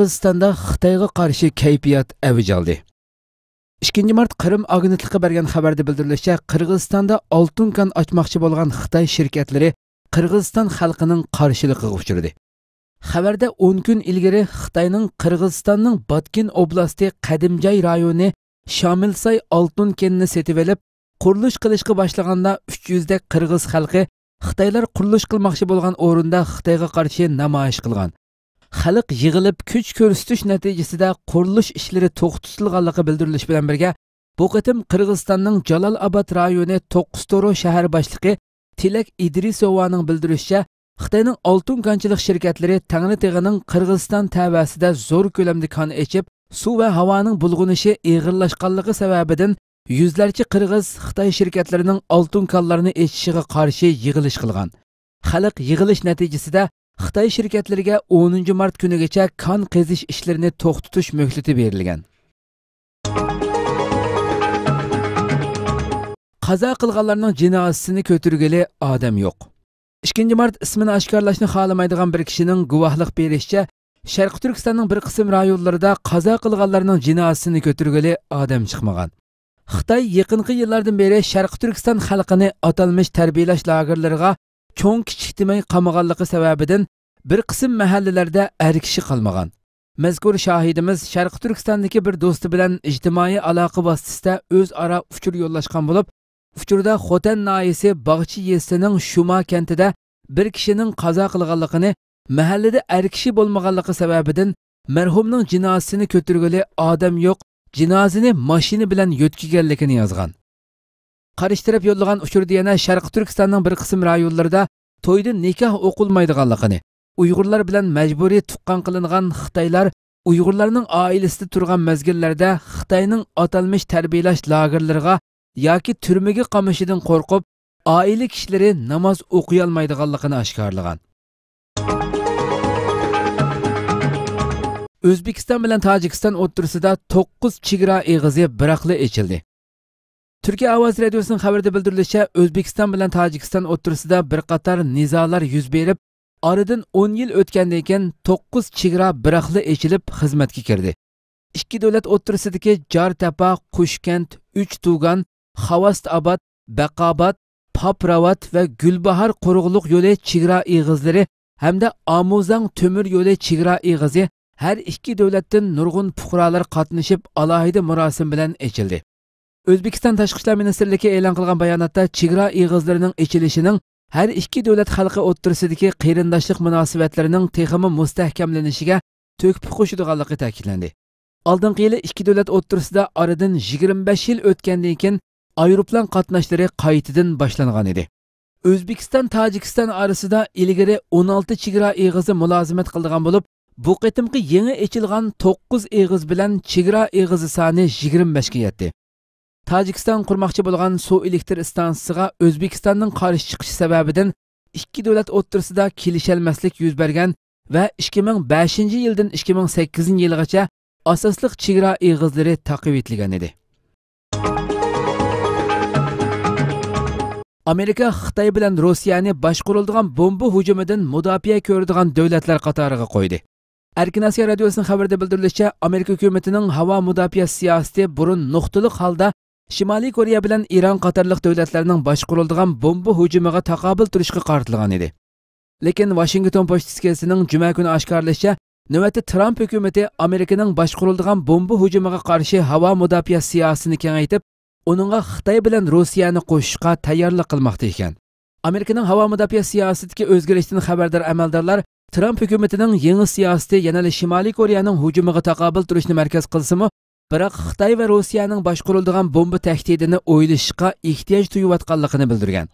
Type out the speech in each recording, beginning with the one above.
Qirg'izistonda Xitoyga qarshi kayfiyat avj oldi. 2 mart Qrim agentligiga bergan xabarda bildirilishicha, Qirg'izistonda oltin kon ochmoqchi bo'lgan Xitoy shirkatlari Qirg'iziston xalqining qarshiligiga uchradi. Xabarda 10 kun ilgari Xitoyning Qirg'izistonning Botkin oblasti Qadimjoy rayoni Shamilsay oltin kenini setib olib, qurilish qilishga boshlaganda 300 dak Qirg'iz xalqi Xitoylar qurilish qilmoqchi bo'lgan o'rinda Xitoyga qarshi namoyish qilgan. Xalq yig'ilib kuch ko'rsatish natijasida qurilish ishlari to'xtatilganligi bildirilishi bilan birga, bu qatim Qirg'izistonning Jalolobod rayoni To'qqiztoro shahar boshlig'i Tilak Idrisovaning bildirishicha, Xitoyning oltin konchilik shirkatlari Tangritig'ining Qirg'iziston tavasida zo'r ko'lamda kon echib, suv va havoning bulg'unishi ig'irlashganligi sababidan yuzlarcha Qirg'iz Xitoy shirkatlarining oltin konlarini echishiga qarshi yig'ilish qilgan. Xalq yig'ilish natijasida Xitoy shirkatlariga 10 mart kunigacha kon qazish ishlarini to'xtatish muhlati berilgan. Qazo qilganlarning jinozasini ko'targili odam yo'q. 2 mart ismini oshkorlashni xohlamaydigan bir kishining guvohlik berishicha, Sharq Turkistonning bir qism rayonlarida qazo qilganlarning jinozasini ko'targili odam chiqmagan. Xitoy yaqinqi yillardan beri Sharq Turkiston xalqini atalmish tarbiyalash lagerlariga cho'ng kichik demay qamaganligi sababidan bir qism mahallalarda er kishi qolmagan. Mazkur shohidimiz Sharq Turkistondagi bir do'sti bilan ijtimoiy aloqa vositasida o'zaro uchur yo'llashgan bo'lib, uchurda Xotan noyisi Bog'chi yesining Shuma kentida bir kishining qazo qilganligini, mahallada er kishi bo'lmaganligi sababidan marhumning jinozasini ko'targili odam yo'q, jinozani mashina bilan yo'tkiganligini yozgan. Qarish taraf yo'llagan uchurda yana Sharq Turkistonning bir qism rayonlarida to'yda nikoh o'qilmaydiganligini, Uyg'urlar bilan majburiy tuqqan qilingan Xitoylar Uyg'urlarning oilasida turgan mezgillarda Xitoyning atalmish tarbiyalash lagerlariga yoki turmaga qamishidan qo'rqib, oila kishilari namoz o'qiy olmaydiganligini oshkorlagan. O'zbekiston bilan Tojikiston o'rtasida 9 chegara eg'izi biroqli ochildi. Türkiye Ovoz Radiosu'nun xabarida bildirilishicha, O'zbekiston bilan Tojikiston o'rtasida bir qator nizolar yuz berib, oradan 10 yil o'tgandan keyin 9 chegara biroqli ochilib xizmatga kirdi. Ikki davlat o'rtasidagi Jartapa, Qushkent, Uchtugan, Xavastobod, Baqobod, Poprovat va Gulbahor quruqliq yo'li chegara eg'izlari hamda Amuzang temir yo'li chegara eg'izi har ikki davlatdan nurg'un fuqarolar qatnashib alohida marosim bilan ochildi. O'zbekiston Tashqi ishlar ministrligi e'lon qilgan bayonotda chegara eg'izlarining echilishining har ikki davlat xalqi o'rtasidagi qarindoshlik munosabatlarining texmi mustahkamlanishiga to'kib qo'shilganligi ta'kidlandi. Oldingi yili ikki davlat o'rtasida oradan 25 yil o'tgandan keyin aeroplan qatnashlari qaytadan boshlangan edi. O'zbekiston Tojikiston orasida ilgari 16 chegara eg'izi mulozimat qilgan bo'lib, bu qitimqi yangi ochilgan 9 eg'iz bilan chegara eg'izi soni 25 ga yetdi. Tojikiston qurmoqchi bo'lgan suv elektr stansiyasiga O'zbekistonning qarshi chiqishi sababidan ikki davlat o'rtasida kelisholmaslik yuz bergan va 2005-yildan 2008-yilgacha asosliq chegara eg'izlari taqib etilgan edi. Amerika Xitoy bilan Rossiyani boshqariladigan bomba hujumidan mudofaa ko'radigan davlatlar qatoriga qo'ydi. Erkin Asiya radiosuning xabarida bildirilishicha, Amerika hukumatining havo mudofaa siyosati burun nuqtaliq holda Shimoliy Koreya bilan Iran qatorliq davlatlarning boshqariladigan bomba hujumiga taqobil turishga qaratilgan edi. Lekin Washington pochtasining juma kuni oshkorlashicha, navbatda Trump hukumati Amerikaning boshqariladigan bomba hujumiga qarshi havo mudofaa siyosatini kengaytib, uningga Xitoy bilan Rossiyani qo'shishga tayyorlik qilmoqda ekan. Amerikaning havo mudofaa siyosatiga o'zgarishdan xabardor amaldorlar Trump hukumatining yangi siyosati yana Shimoliy Koreyaning hujumiga taqobil turishni markaz qilsa-mu, biroq Xitoy va Rossiyaning boshqariladigan bomba tahdidini o'ylashga ehtiyoj tuyayotganligini bildirgan.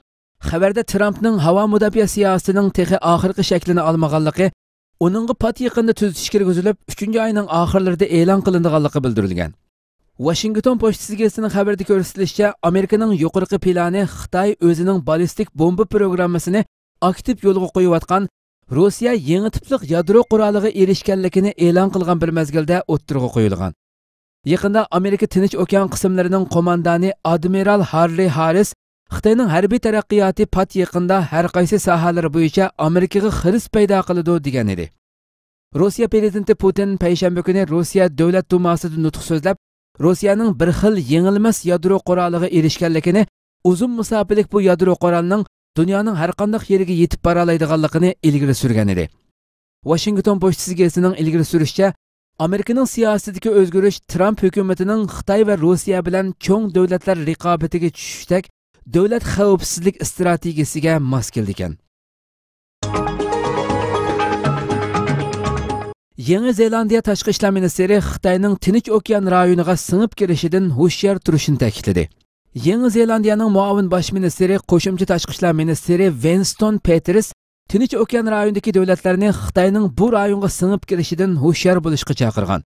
Xabarda Trumpning havo mudofaa siyosatining texi oxirgi shaklini olmaganligi, uningga pat yaqinda tuzish kirgizilib, 3-oyning oxirlarida e'lon qilinganligi bildirilgan. Washington pochtasining xabarida ko'rsatilishicha, Amerikaning yuqorqi plani Xitoy o'zining ballistik bomba programmasini aktiv yo'lga qo'yayotgan, Rossiya yangi tiplik yadro quroliga erishganligini e'lon qilgan bir mezgilda o'ttirg'a qo'yilgan. Yaqinda Amerika Tinch okean qismlarining qo'mondoni Admiral Harry Harris Xitoyning harbiy taraqqiyoti pat yaqinda har qaysi sohalar bo'yicha Amerikaga xiris paydo qiladi degan edi. Rossiya prezidenti Putin payshanba kuni Rossiya Davlat Dumasida nutq so'zlab, Rossiyaning bir xil yengilmas yadro quroliga erishganligini, uzun musofirlik bu yadro qurolining dunyoning har qanday yeriga yetib bora oladiganligini ilgari surgan edi. Washington pochtasi gazetining ilgari surishicha, Amerikaning siyosatidagi o'zgarish Trump hukumatining Xitoy va Rossiya bilan cho'ng davlatlar raqobatiga tushishdek davlat xavfsizlik strategiyasiga mos keldi ekan. Yangi Zelandiya tashqi ishlar ministri Xitoyning Tinch okean rayoniga singib kirishidan hushyor turishini ta'kidladi. Yangi Zelandiyaning muavin bosh ministri, qo'shimcha tashqi ishlar ministri Winston Peters Tinch okean rayonidagi davlatlarni Xitoyning bu rayonga singib kirishidan hushyor bo'lishga chaqirgan.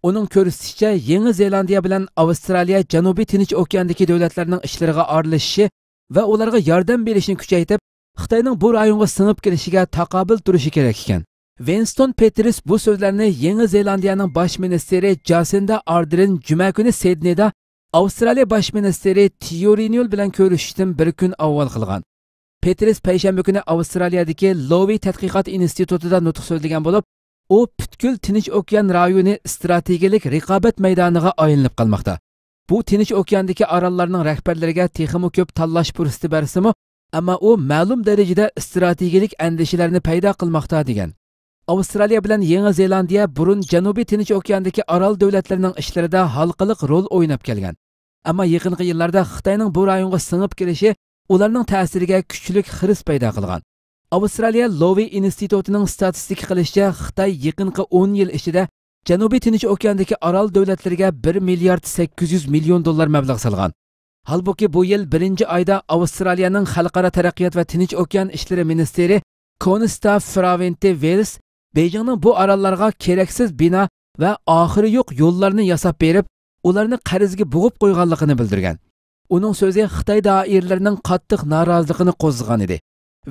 Uning ko'rsatishicha, Yangi Zelandiya bilan Avstraliya Janubiy Tinch okeandagi davlatlarning ishlariga aralashishi va ularga yordam berishni kuchaytirib, Xitoyning bu rayonga singib kirishiga taqobil turishi kerak ekan. Winston Peters bu so'zlarni Yangi Zelandiyaning bosh ministri Jacinda Ardern juma kuni Sidneyda Avstraliya bosh ministri Tiorinol bilan ko'rishishdan bir kun avval qilgan. Peters payshanba kuni Avstraliyadagi Lowy tadqiqot institutida nutq so'zlagan bo'lib, u butkul Tinch okean rayoni strategik raqobat maydoniga aylanib qolmoqda. Bu Tinch okeandagi orollarning rahbarlariga texnik ko'p tanlash fursati bersimi, ammo u ma'lum darajada strategik andishalarni paydo qilmoqda degan. Avstraliya bilan Yangi Zelandiya burun Janubiy Tinch okeandagi orol davlatlarining ishlarida halqaliq rol o'ynab kelgan. Ammo yaqinqi yillarda Xitoyning bu rayonga singib kirishi ularning ta'siriga kuchlik xiris paydo qilgan. Avstraliya Lowy institutining statistika qilishicha, Xitoy yaqinqi 10 yil ichida Janubiy Tinch okeandagi orol davlatlariga 1 milliard 800 million dollar mablag' solgan. Halbuki bu yil 1-oyda Avstraliyaning xalqaro taraqqiyot va Tinch okean ishlari ministri Constance Farrell-Wells Beijingning bu orollarga keraksiz bino va oxiri yo'q yo'llarni yasab berib, ularni qarzga bo'g'ib qo'yganligini bildirgan. Uning so'zi Xitoy doiralarining qattiq noroziligini qo'zg'agan edi.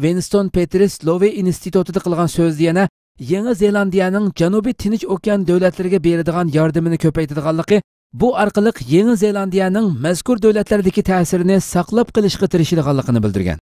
Winston Peters Lowy institutida qilgan so'zda yana Yangi Zelandiyaning Janubiy Tinch okean davlatlariga beradigan yordamini ko'paytirganligi, bu orqali Yangi Zelandiyaning mazkur davlatlardagi ta'sirini saqlab qolishga tirishadiganligini bildirgan.